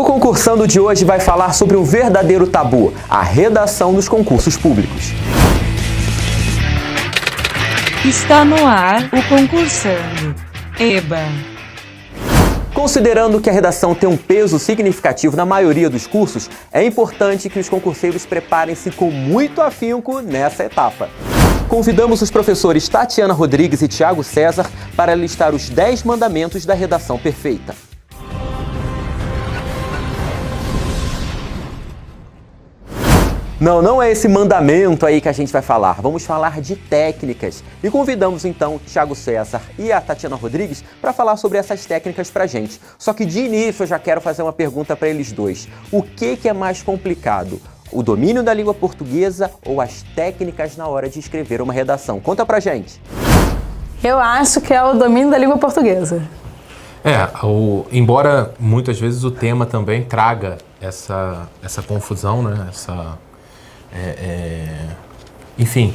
O Concursando de hoje vai falar sobre um verdadeiro tabu, a redação dos concursos públicos. Está no ar o Concursando. Eba! Considerando que a redação tem um peso significativo na maioria dos cursos, é importante que os concurseiros preparem-se com muito afinco nessa etapa. Convidamos os professores Tatiana Rodrigues e Thiago César para listar os 10 mandamentos da redação perfeita. Não é esse mandamento aí que a gente vai falar. Vamos falar de técnicas. E convidamos então Thiago César e a Tatiana Rodrigues para falar sobre essas técnicas pra gente. Só que de início eu já quero fazer uma pergunta para eles dois. O que é mais complicado? O domínio da língua portuguesa ou as técnicas na hora de escrever uma redação? Conta pra gente. Eu acho que é o domínio da língua portuguesa. Embora muitas vezes o tema também traga essa confusão, né? Enfim,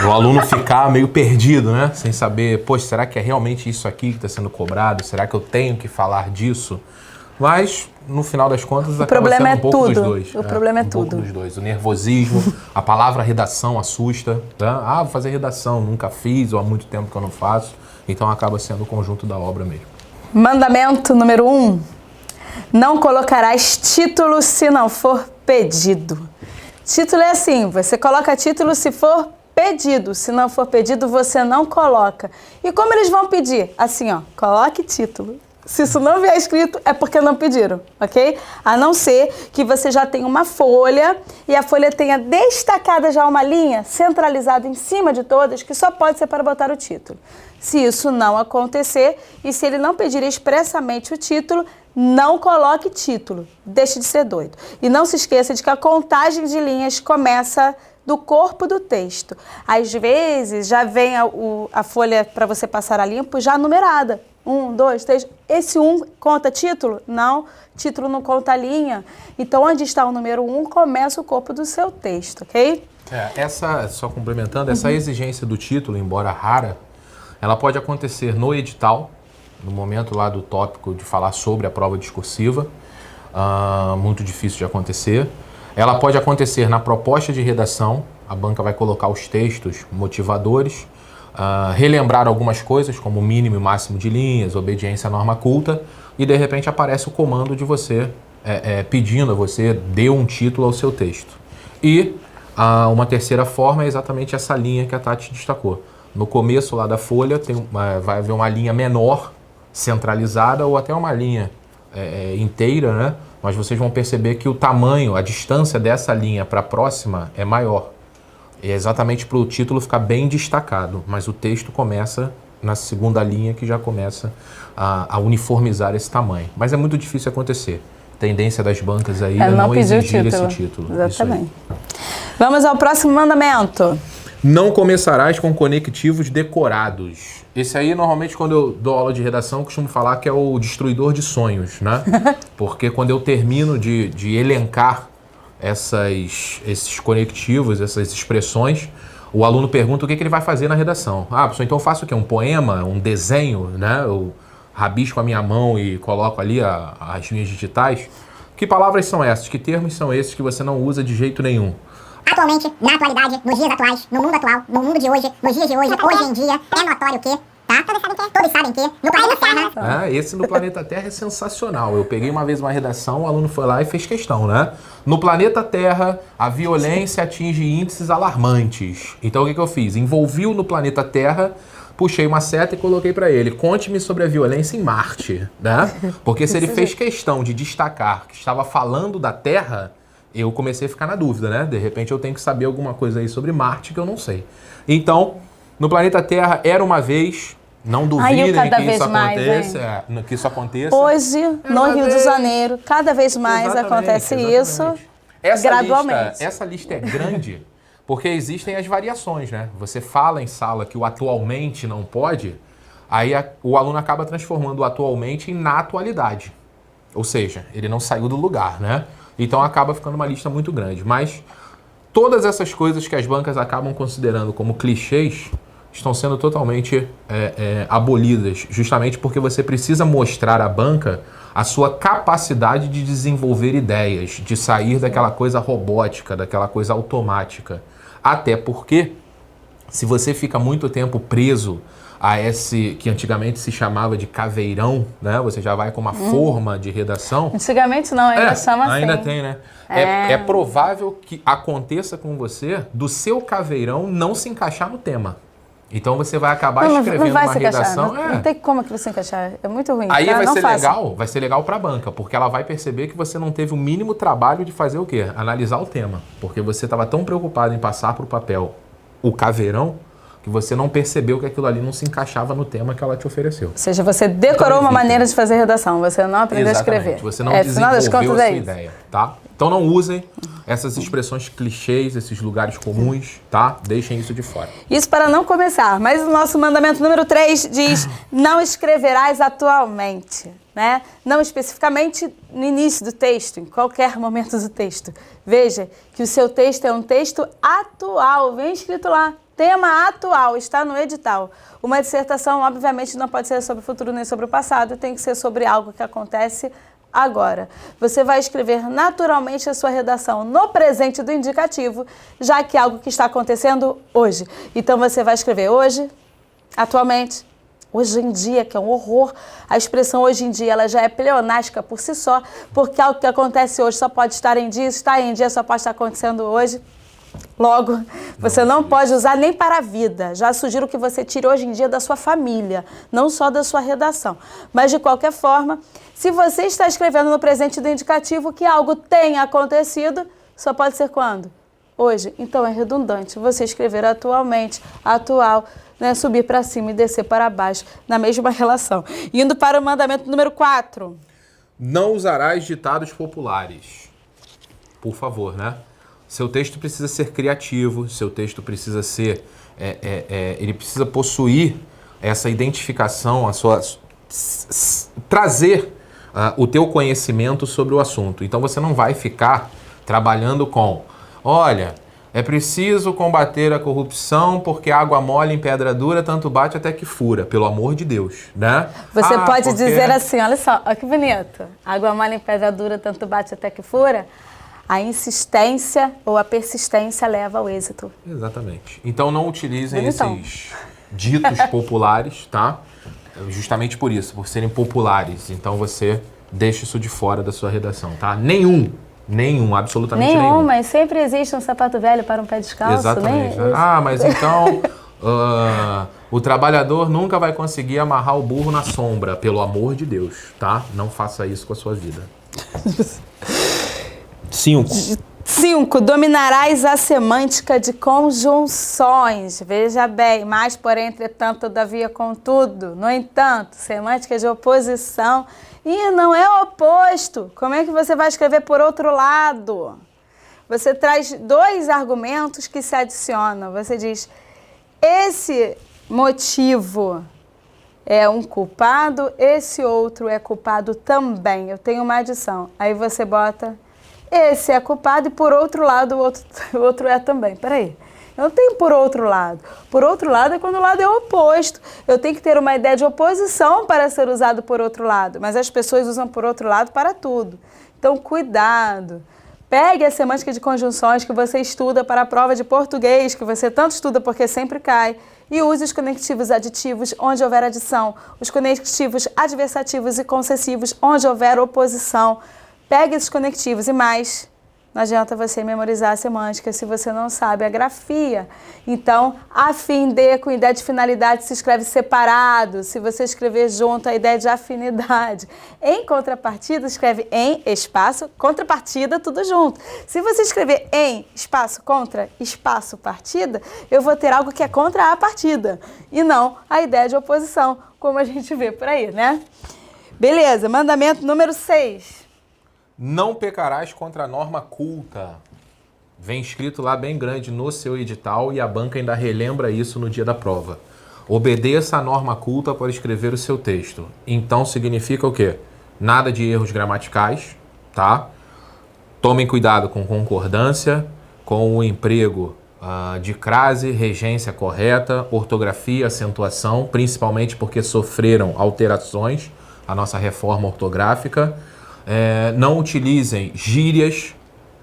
o aluno ficar meio perdido, né? Sem saber, poxa, será que é realmente isso aqui que está sendo cobrado? Será que eu tenho que falar disso? Mas, no final das contas, acaba sendo um pouco dos dois. O problema é tudo. Um pouco dos dois. O nervosismo, a palavra redação assusta. Tá? Ah, vou fazer redação, nunca fiz, ou há muito tempo que eu não faço. Então, acaba sendo o conjunto da obra mesmo. Mandamento número 1. Não colocarás título se não for pedido. Título é assim, você coloca título se for pedido. Se não for pedido, você não coloca. E como eles vão pedir? Assim, ó, coloque título. Se isso não vier escrito, é porque não pediram, ok? A não ser que você já tenha uma folha e a folha tenha destacada já uma linha centralizada em cima de todas, que só pode ser para botar o título. Se isso não acontecer e se ele não pedir expressamente o título, não coloque título, deixe de ser doido. E não se esqueça de que a contagem de linhas começa do corpo do texto. Às vezes já vem a folha para você passar a limpo já numerada. 1, 2, 3. Esse 1 conta título? Não, título não conta linha. Então, onde está o número 1, começa o corpo do seu texto, ok? Só complementando, essa exigência do título, embora rara, ela pode acontecer no edital, no momento lá do tópico de falar sobre a prova discursiva, muito difícil de acontecer. Ela pode acontecer na proposta de redação, a banca vai colocar os textos motivadores, relembrar algumas coisas, como mínimo e máximo de linhas, obediência à norma culta, e de repente aparece o comando de você, pedindo a você, dê um título ao seu texto. E uma terceira forma é exatamente essa linha que a Tati destacou. No começo lá da folha vai haver uma linha menor, centralizada, ou até uma linha inteira, né? Mas vocês vão perceber que o tamanho, a distância dessa linha para a próxima é maior. É exatamente para o título ficar bem destacado, mas o texto começa na segunda linha, que já começa a uniformizar esse tamanho. Mas é muito difícil acontecer. Tendência das bancas aí é não exigir esse título. Exatamente. Vamos ao próximo mandamento. Não começarás com conectivos decorados. Esse aí, normalmente, quando eu dou aula de redação, eu costumo falar que é o destruidor de sonhos, né? Porque quando eu termino de elencar esses conectivos, essas expressões, o aluno pergunta o que ele vai fazer na redação. Professor, então eu faço o quê? Um poema, um desenho, né? Eu rabisco a minha mão e coloco ali as linhas digitais. Que palavras são essas? Que termos são esses que você não usa de jeito nenhum? Atualmente, na atualidade, nos dias atuais, no mundo atual, no mundo de hoje, nos dias de hoje, hoje em dia, é notório que, tá? Todos sabem que, no planeta Terra... Esse no planeta Terra é sensacional. Eu peguei uma vez uma redação, o aluno foi lá e fez questão, né? No planeta Terra, a violência atinge índices alarmantes. Então, o que eu fiz? Envolvi-o no planeta Terra, puxei uma seta e coloquei para ele: conte-me sobre a violência em Marte, né? Porque se ele fez questão de destacar que estava falando da Terra, eu comecei a ficar na dúvida, né? De repente eu tenho que saber alguma coisa aí sobre Marte que eu não sei. Então, no planeta Terra, era uma vez, não duvidem que isso aconteça. Hoje, no Rio de Janeiro, cada vez mais acontece isso, gradualmente. Essa lista é grande porque existem as variações, né? Você fala em sala que o atualmente não pode, aí o aluno acaba transformando o atualmente em na atualidade. Ou seja, ele não saiu do lugar, né? Então acaba ficando uma lista muito grande. Mas todas essas coisas que as bancas acabam considerando como clichês estão sendo totalmente abolidas, justamente porque você precisa mostrar à banca a sua capacidade de desenvolver ideias, de sair daquela coisa robótica, daquela coisa automática. Até porque, se você fica muito tempo preso a esse que antigamente se chamava de caveirão, né? Você já vai com uma forma de redação. Antigamente não, ainda chama assim. Ainda tem, né? É provável que aconteça com você do seu caveirão não se encaixar no tema. Então você vai acabar escrevendo uma redação. Não tem como que você encaixar. É muito ruim. Aí tá? vai ser legal para a banca, porque ela vai perceber que você não teve o mínimo trabalho de fazer o quê? Analisar o tema. Porque você estava tão preocupado em passar para o papel o caveirão, que você não percebeu que aquilo ali não se encaixava no tema que ela te ofereceu. Ou seja, você decorou uma maneira de fazer redação, você não aprendeu a escrever. Você não desenvolveu a sua ideia, tá? Então não usem essas expressões clichês, esses lugares comuns, tá? Deixem isso de fora. Isso para não começar, mas o nosso mandamento número 3 diz: não escreverás atualmente, né? Não especificamente no início do texto, em qualquer momento do texto. Veja que o seu texto é um texto atual, vem escrito lá. Tema atual, está no edital. Uma dissertação, obviamente, não pode ser sobre o futuro nem sobre o passado, tem que ser sobre algo que acontece agora. Você vai escrever naturalmente a sua redação no presente do indicativo, já que é algo que está acontecendo hoje. Então você vai escrever hoje, atualmente, hoje em dia, que é um horror. A expressão hoje em dia ela já é pleonástica por si só, porque algo que acontece hoje só pode estar em dia, está em dia, só pode estar acontecendo hoje. Logo, você não pode usar nem para a vida. Já sugiro que você tire hoje em dia da sua família, não só da sua redação. Mas, de qualquer forma, se você está escrevendo no presente do indicativo que algo tenha acontecido, só pode ser quando? Hoje. Então, é redundante você escrever atualmente, atual, né? Subir para cima e descer para baixo, na mesma relação. Indo para o mandamento número 4. Não usarás ditados populares. Por favor, né? Seu texto precisa ser criativo, seu texto precisa ser, ele precisa possuir essa identificação, trazer o teu conhecimento sobre o assunto. Então você não vai ficar trabalhando com, olha, é preciso combater a corrupção porque água mole em pedra dura tanto bate até que fura, pelo amor de Deus, né? Você pode dizer assim, olha só, olha que bonito, água mole em pedra dura tanto bate até que fura. A insistência ou a persistência leva ao êxito. Exatamente. Então não utilizem esses ditos populares, tá? Justamente por isso, por serem populares. Então você deixa isso de fora da sua redação, tá? Nenhum, absolutamente nenhum. Mas sempre existe um sapato velho para um pé descalço. Exatamente. Mas então o trabalhador nunca vai conseguir amarrar o burro na sombra, pelo amor de Deus, tá? Não faça isso com a sua vida. 5. Dominarás a semântica de conjunções. Veja bem, mas, porém, entretanto, todavia, contudo. No entanto, semântica de oposição. E não é oposto. Como é que você vai escrever por outro lado? Você traz 2 argumentos que se adicionam. Você diz, esse motivo é um culpado, esse outro é culpado também. Eu tenho uma adição. Aí você bota... Esse é culpado e, por outro lado, o outro é também. Peraí, eu não tenho por outro lado. Por outro lado é quando o lado é oposto. Eu tenho que ter uma ideia de oposição para ser usado por outro lado. Mas as pessoas usam por outro lado para tudo. Então, cuidado. Pegue a semântica de conjunções que você estuda para a prova de português, que você tanto estuda porque sempre cai, e use os conectivos aditivos onde houver adição, os conectivos adversativos e concessivos onde houver oposição. Pegue esses conectivos e mais, não adianta você memorizar a semântica se você não sabe a grafia. Então, a fim de, com ideia de finalidade, se escreve separado. Se você escrever junto, a ideia de afinidade. Em contrapartida, escreve em, espaço, contrapartida, tudo junto. Se você escrever em, espaço, contra, espaço, partida, eu vou ter algo que é contra a partida. E não a ideia de oposição, como a gente vê por aí, né? Beleza, mandamento número 6. Não pecarás contra a norma culta. Vem escrito lá bem grande no seu edital e a banca ainda relembra isso no dia da prova. Obedeça a norma culta para escrever o seu texto. Então significa o quê? Nada de erros gramaticais, tá? Tomem cuidado com concordância, com o emprego de crase, regência correta, ortografia, acentuação, principalmente porque sofreram alterações a nossa reforma ortográfica. Não utilizem gírias,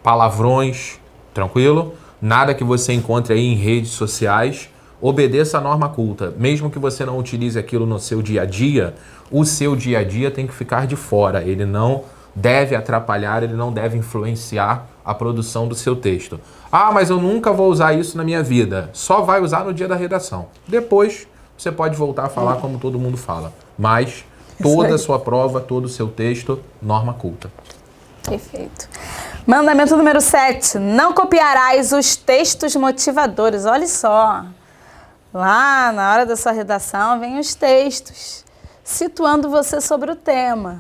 palavrões, tranquilo? Nada que você encontre aí em redes sociais. Obedeça a norma culta. Mesmo que você não utilize aquilo no seu dia a dia, o seu dia a dia tem que ficar de fora. Ele não deve atrapalhar, ele não deve influenciar a produção do seu texto. Ah, mas eu nunca vou usar isso na minha vida. Só vai usar no dia da redação. Depois, você pode voltar a falar como todo mundo fala. Mas toda a sua prova, todo o seu texto, norma culta. Perfeito. Mandamento número 7. Não copiarás os textos motivadores. Olha só. Lá, na hora da sua redação, vem os textos, situando você sobre o tema.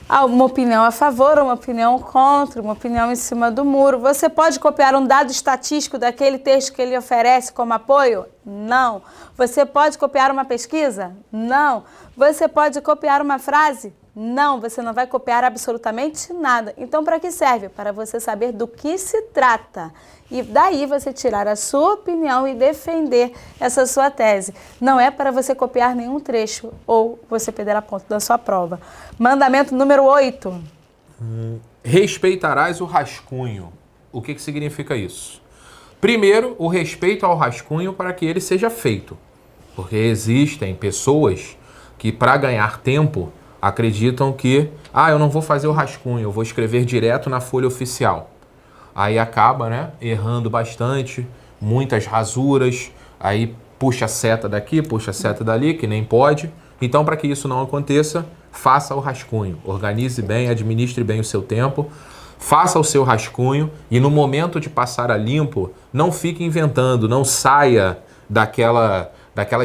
Uma opinião a favor, uma opinião contra, uma opinião em cima do muro. Você pode copiar um dado estatístico daquele texto que ele oferece como apoio? Não. Você pode copiar uma pesquisa? Não. Você pode copiar uma frase? Não. Você não vai copiar absolutamente nada. Então, para que serve? Para você saber do que se trata. E daí você tirar a sua opinião e defender essa sua tese. Não é para você copiar nenhum trecho ou você perder a ponto da sua prova. Mandamento número 8. Respeitarás o rascunho. O que significa isso? Primeiro, o respeito ao rascunho para que ele seja feito. Porque existem pessoas que, para ganhar tempo, acreditam que eu não vou fazer o rascunho, eu vou escrever direto na folha oficial. Aí acaba, né, errando bastante, muitas rasuras, aí puxa a seta daqui, puxa a seta dali, que nem pode. Então, para que isso não aconteça, faça o rascunho. Organize bem, administre bem o seu tempo, faça o seu rascunho e no momento de passar a limpo, não fique inventando, não saia daquela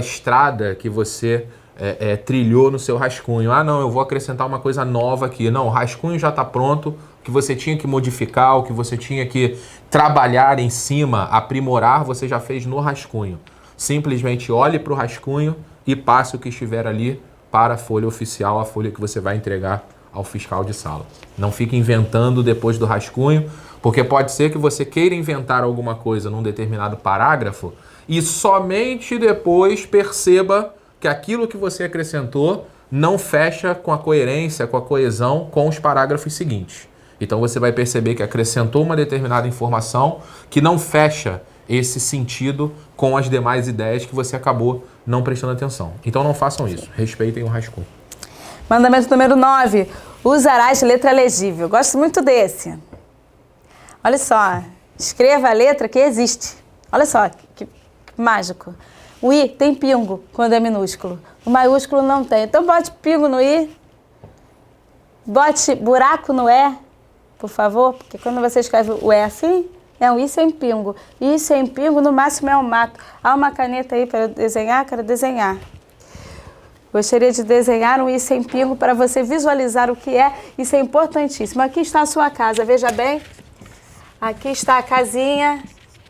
estrada que você trilhou no seu rascunho. Ah, não, eu vou acrescentar uma coisa nova aqui. Não, o rascunho já está pronto, o que você tinha que modificar, o que você tinha que trabalhar em cima, aprimorar, você já fez no rascunho. Simplesmente olhe para o rascunho e passe o que estiver ali para a folha oficial, a folha que você vai entregar ao fiscal de sala. Não fique inventando depois do rascunho, porque pode ser que você queira inventar alguma coisa num determinado parágrafo e somente depois perceba que aquilo que você acrescentou não fecha com a coerência, com a coesão com os parágrafos seguintes. Então você vai perceber que acrescentou uma determinada informação que não fecha esse sentido com as demais ideias que você acabou não prestando atenção. Então não façam isso, respeitem o rascunho. Mandamento número 9. Usarás letra legível. Gosto muito desse. Olha só, escreva a letra que existe. Olha só, que mágico. O I tem pingo quando é minúsculo. O maiúsculo não tem. Então bote pingo no I. Bote buraco no E, por favor. Porque quando você escreve o E assim, é um I sem pingo. I sem pingo, no máximo é um mato. Há uma caneta aí para eu desenhar? Quero desenhar. Gostaria de desenhar um I sem pingo para você visualizar o que é. Isso é importantíssimo. Aqui está a sua casa, veja bem. Aqui está a casinha,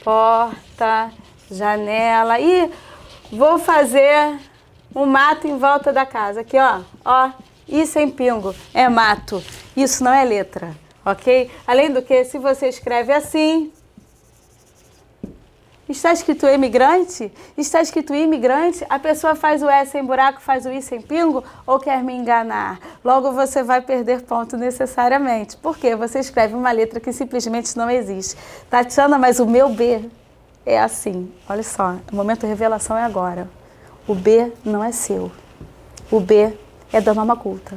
porta, janela. E vou fazer um mato em volta da casa. Aqui, ó, I sem pingo, é mato. Isso não é letra, ok? Além do que, se você escreve assim, está escrito imigrante? Está escrito imigrante? A pessoa faz o E sem buraco, faz o I sem pingo ou quer me enganar? Logo você vai perder ponto necessariamente. Por quê? Você escreve uma letra que simplesmente não existe. Tatiana, mas o meu B é assim. Olha só, o momento de revelação é agora. O B não é seu. O B é da norma culta.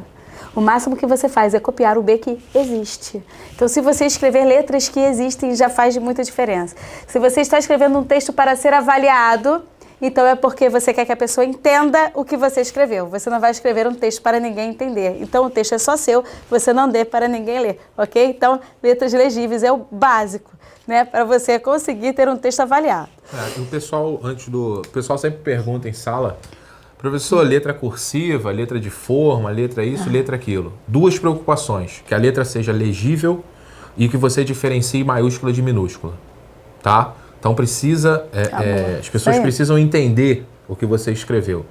O máximo que você faz é copiar o B que existe. Então, se você escrever letras que existem, já faz muita diferença. Se você está escrevendo um texto para ser avaliado, então é porque você quer que a pessoa entenda o que você escreveu. Você não vai escrever um texto para ninguém entender. Então, o texto é só seu, você não dê para ninguém ler, ok? Então, letras legíveis é o básico, né? Para você conseguir ter um texto avaliado. O pessoal sempre pergunta em sala, professor, letra cursiva, letra de forma, letra isso, letra aquilo. Duas preocupações, que a letra seja legível e que você diferencie maiúscula de minúscula, tá? Então precisa, as pessoas precisam entender o que você escreveu.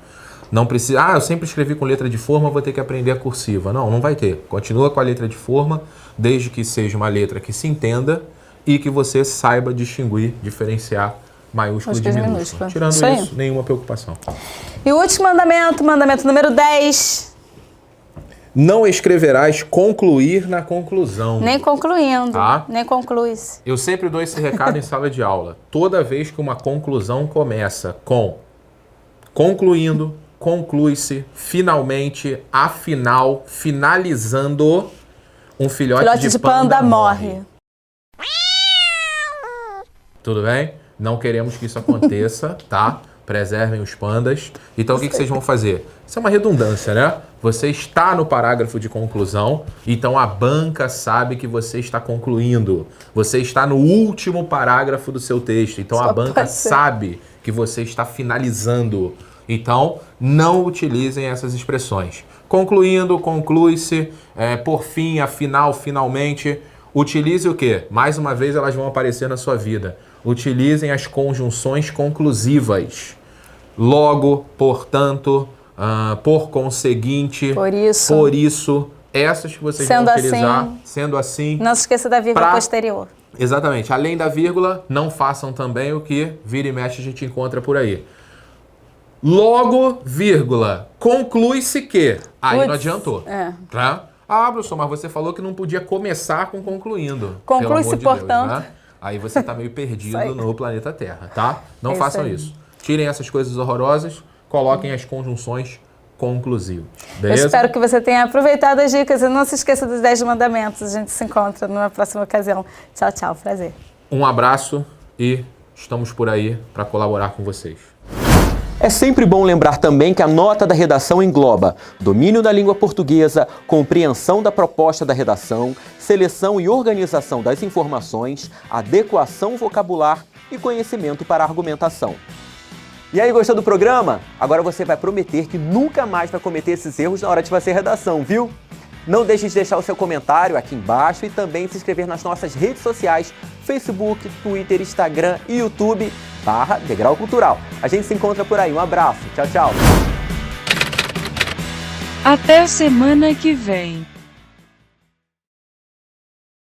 Não precisa, eu sempre escrevi com letra de forma, vou ter que aprender a cursiva. Não vai ter. Continua com a letra de forma, desde que seja uma letra que se entenda e que você saiba distinguir, diferenciar maiúscula de minúscula. Tirando isso, nenhuma preocupação. E o último mandamento, mandamento número 10. Não escreverás concluir na conclusão. Nem concluindo, Tá. nem conclui-se. Eu sempre dou esse recado em sala de aula. Toda vez que uma conclusão começa com concluindo, conclui-se, finalmente, afinal, finalizando, um filhote de panda morre. Tudo bem? Não queremos que isso aconteça, tá? Preservem os pandas. Então, o que vocês vão fazer? Isso é uma redundância, né? Você está no parágrafo de conclusão, então a banca sabe que você está concluindo. Você está no último parágrafo do seu texto, então Só a banca pode ser. sabe que você está finalizando. Então, não utilizem essas expressões. Concluindo, conclui-se, por fim, afinal, finalmente. Utilize o quê? Mais uma vez, elas vão aparecer na sua vida. Utilizem as conjunções conclusivas. Logo, portanto, por conseguinte, por isso, essas que vocês Sendo vão utilizar. assim. Sendo assim. Não se esqueça da vírgula Pra- posterior. Exatamente. Além da vírgula, não façam também o que vira e mexe a gente encontra por aí. Logo, vírgula, conclui-se que. Aí não Puts, adiantou. é. Tá? Ah, Bruno, mas você falou que não podia começar com concluindo. Conclui-se, pelo amor de portanto. Deus, né? Aí você tá meio Isso perdido aí. no planeta Terra, tá? Não É isso façam aí. isso. Tirem essas coisas horrorosas, coloquem as conjunções conclusivas. Eu Beleza? espero que você tenha aproveitado as dicas e não se esqueça dos 10 mandamentos. A gente se encontra numa próxima ocasião. Tchau, tchau. Prazer. Um abraço e estamos por aí para colaborar com vocês. É sempre bom lembrar também que a nota da redação engloba domínio da língua portuguesa, compreensão da proposta da redação, seleção e organização das informações, adequação vocabular e conhecimento para argumentação. E aí, gostou do programa? Agora você vai prometer que nunca mais vai cometer esses erros na hora de fazer redação, viu? Não deixe de deixar o seu comentário aqui embaixo e também se inscrever nas nossas redes sociais, Facebook, Twitter, Instagram e YouTube, /Degrau Cultural. A gente se encontra por aí. Um abraço. Tchau, tchau. Até semana que vem.